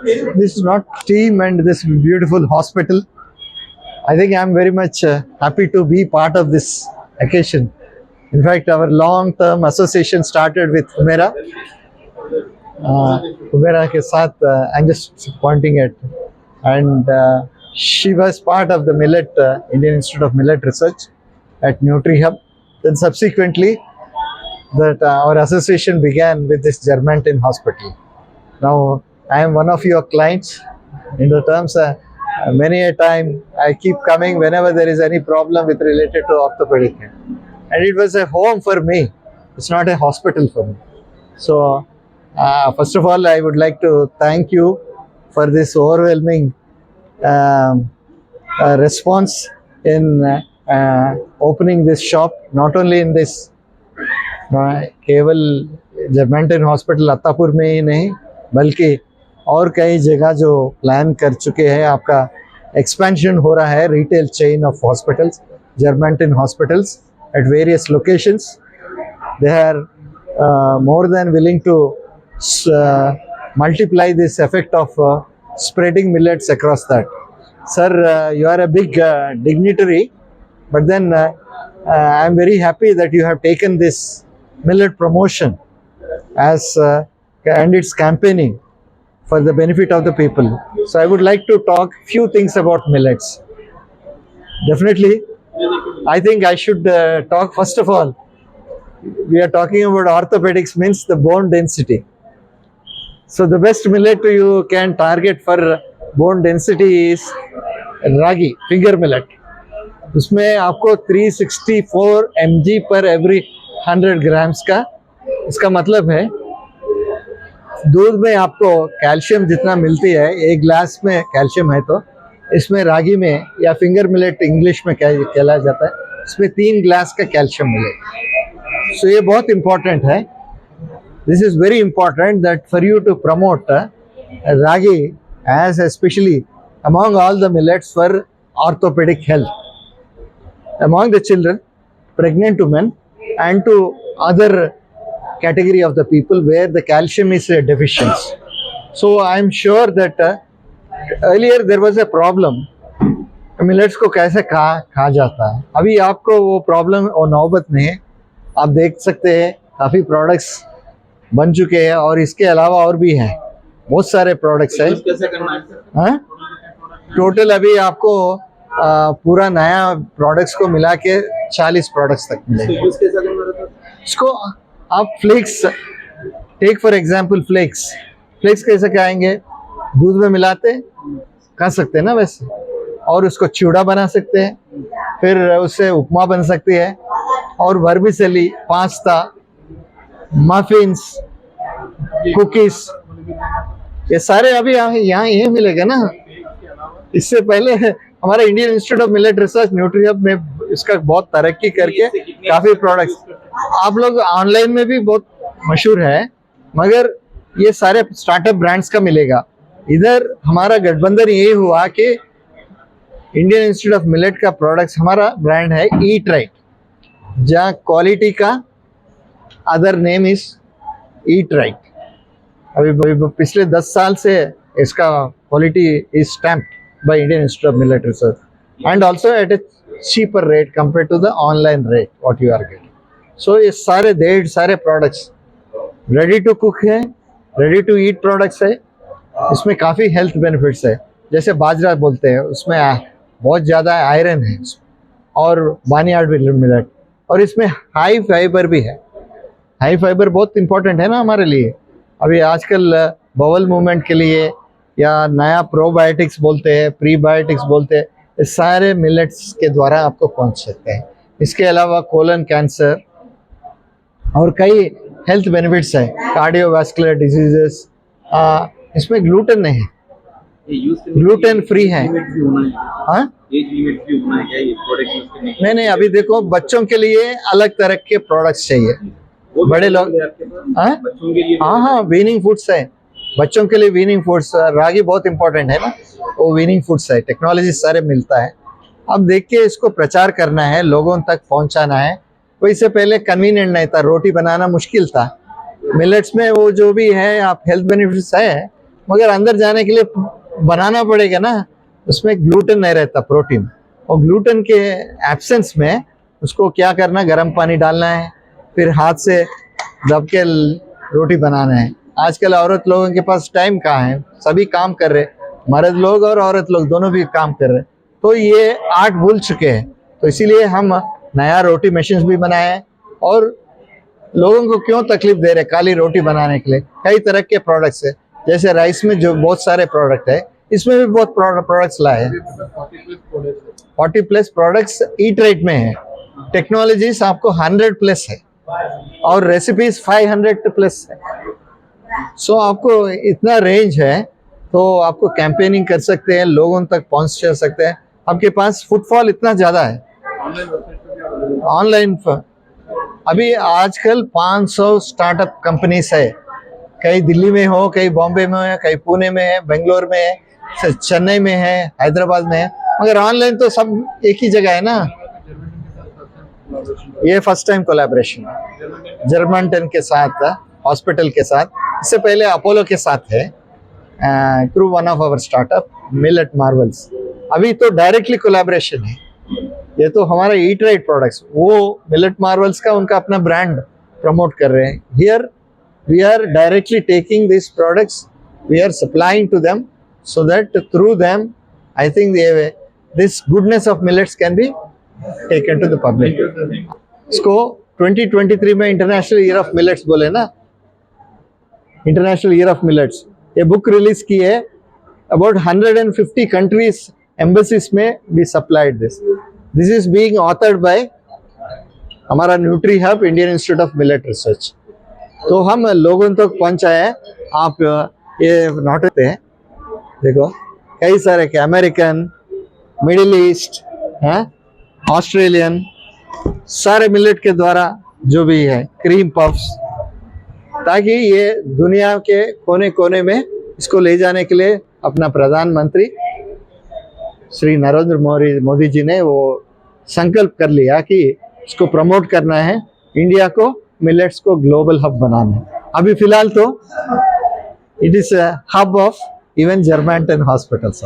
this not team and this beautiful hospital. I think I'm very much happy to be part of this occasion. In fact, our long-term association started with Humera. Humera के साथ I'm just pointing at, and she was part of the Millet Indian Institute of Millet Research at NutriHub. Then subsequently, that our association began with this Germantin Hospital. Now I am one of your clients. In the terms, many a time I keep coming whenever there is any problem with related to orthopedic, and it was a home for me. It's not a hospital for me. So first of all, I would like to thank you for this overwhelming response in opening this shop, not only in this केवल जर्मेंटन hospital Attapur में ही नहीं, बल्कि और कई जगह जो plan कर चुके हैं. आपका एक्सपेंशन हो रहा है रिटेल चेन ऑफ हॉस्पिटल्स, जर्मेंटन hospitals at various locations. They are more than willing to multiply this effect of spreading millets across that. Sir, you are a big dignitary, but then I am very happy that you have taken this millet promotion as and its campaigning for the benefit of the people. So I would like to talk few things about millets. Definitely, I think I should talk first of all. We are talking about orthopedics, means the bone density. So the best millet you can target for bone density is ragi, finger millet. उसमें आपको 364 mg per every 100 grams का, इसका मतलब है दूध में आपको calcium जितना मिलती है, एक ग्लास में कैल्शियम है, तो इसमें रागी में या फिंगर मिलेट इंग्लिश में कहला जाता है, इसमें 3 ग्लास का कैल्शियम मिलेगा. सो ये बहुत इम्पोर्टेंट है. This is very important that for you to promote ragi as especially among all the millets for orthopaedic health among the children, pregnant women, and to other category of the people where the calcium is deficient. So I am sure that earlier there was a problem. Millets को कैसे खा जाता है, अभी आपको वो problem और नौबत नहीं है. आप देख सकते हैं काफ़ी प्रोडक्ट्स बन चुके हैं और इसके अलावा और भी हैं, बहुत सारे प्रोडक्ट्स हैं. टोटल अभी आपको पूरा नया प्रोडक्ट्स को मिला के 40 प्रोडक्ट्स तक मिलेंगे. इसको आप flakes, take for example flakes कैसे खाएंगे, दूध में मिलाते खा सकते हैं ना वैसे, और उसको चिवड़ा बना सकते हैं, फिर उससे उपमा बन सकती है, और वर्मिसेली, पास्ता, मफिन्स, कुकीज, ये सारे अभी यहाँ ये मिलेगा ना. इससे पहले हमारा Indian institute of millet research Nutrihub में इसका बहुत तरक्की करके काफ़ी प्रोडक्ट्स आप लोग ऑनलाइन में भी बहुत मशहूर है, मगर ये सारे स्टार्टअप ब्रांड्स का मिलेगा. इधर हमारा गठबंधन यही हुआ कि इंडियन इंस्टीट्यूट ऑफ मिलेट का प्रोडक्ट्स, हमारा ब्रांड है ईट राइट, जहाँ क्वालिटी का other name is eat right. अभी पिछले 10 साल से इसका quality is stamped by Indian Institute of Millet Research, and also at a cheaper rate compared to the online rate what you are getting. So ये सारे products ready to cook है, ready to eat products है. इसमें काफ़ी health benefits है, जैसे बाजरा बोलते हैं, उसमें बहुत ज़्यादा आयरन है, और बार्नयार्ड मिलेट, और इसमें हाई फाइबर भी है. हाई फाइबर बहुत इंपॉर्टेंट है ना हमारे लिए. अभी आजकल बवल मूवमेंट के लिए या नया प्रोबायोटिक्स बोलते हैं, प्रीबायोटिक्स बोलते हैं, इस सारे मिलेट्स के द्वारा आपको पहुंच सकते हैं. इसके अलावा कोलन कैंसर और कई हेल्थ बेनिफिट्स हैं, कार्डियोवास्कुलर डिजीजेस. इसमें ग्लूटेन नहीं है, ग्लूटेन फ्री है. हाँ नहीं, अभी देखो बच्चों के लिए अलग तरह के प्रोडक्ट्स चाहिए, बड़े लोग. हाँ, वीनिंग फूड्स है बच्चों के लिए. वीनिंग फूड्स, रागी बहुत इंपॉर्टेंट है ना, वो वीनिंग फूड्स है, टेक्नोलॉजी सारे मिलता है. अब देखिए, इसको प्रचार करना है, लोगों तक पहुंचाना है. तो इससे पहले कन्वीनियंट नहीं था, रोटी बनाना मुश्किल था. मिलेट्स में वो जो भी है आप हेल्थ बेनिफिट्स है, मगर अंदर जाने के लिए बनाना पड़ेगा ना, उसमें ग्लूटेन नहीं रहता, प्रोटीन, और ग्लूटेन के एब्सेंस में उसको क्या करना, गर्म पानी डालना है, फिर हाथ से दब के रोटी बनाना है। आजकल औरत लोगों के पास टाइम कहाँ है, सभी काम कर रहे, मर्द लोग और औरत लोग दोनों भी काम कर रहे, तो ये आर्ट भूल चुके हैं। तो इसीलिए हम नया रोटी मशीन भी बनाए हैं, और लोगों को क्यों तकलीफ दे रहे काली रोटी बनाने के लिए, कई तरह के प्रोडक्ट्स है, जैसे राइस में जो बहुत सारे प्रोडक्ट है, इसमें भी बहुत प्रोडक्ट्स लाए हैं। 40+ प्रोडक्ट्स ईट राइट में है, टेक्नोलॉजीज आपको 100+ है, और रेसिपीज 500+ है। सो आपको इतना रेंज है, तो आपको कैंपेनिंग कर सकते हैं, लोगों तक पहुंच सकते हैं। आपके पास फुटफॉल इतना ज़्यादा है ऑनलाइन। अभी आजकल 500 स्टार्टअप कंपनीज है, कहीं दिल्ली में हो, कहीं बॉम्बे में है, कहीं पुणे में है, बेंगलोर में है, चेन्नई में है, हैदराबाद में है, मगर ऑनलाइन तो सब एक ही जगह है ना। ये फर्स्ट टाइम कोलैबोरेशन जर्मनटन के साथ, हॉस्पिटल के साथ, इससे पहले अपोलो के साथ है, through one of our startup Millet Marvels. अभी तो डायरेक्टली कोलैबोरेशन है, ये तो हमारा ईट राइट प्रोडक्ट्स, वो मिलेट मार्वल्स का उनका अपना ब्रांड प्रमोट कर रहे हैं। Here we are directly taking this products, we are supplying to them, so that through them I think this goodness of millets can be taken to the public. इसको 2023 में International year of Millets बोले ना, international year of millets. ये book release की है, about 150 countries embassies में we supplied this. This is being authored by हमारा Nutrihub, Indian institute of millet research. तो हम लोगों तक पहुंचाए हैं। आप ये नोट हैं, देखो कई सारे के अमेरिकन, मिडिल ईस्ट हैं, ऑस्ट्रेलियन, सारे मिलेट के द्वारा जो भी है, क्रीम पफ्स, ताकि ये दुनिया के कोने कोने में इसको ले जाने के लिए अपना प्रधानमंत्री श्री नरेंद्र मोदी जी ने वो संकल्प कर लिया कि इसको प्रमोट करना है, इंडिया को मिलेट्स को ग्लोबल हब बनाना है। अभी फिलहाल तो it is hub of even Germanton hospitals.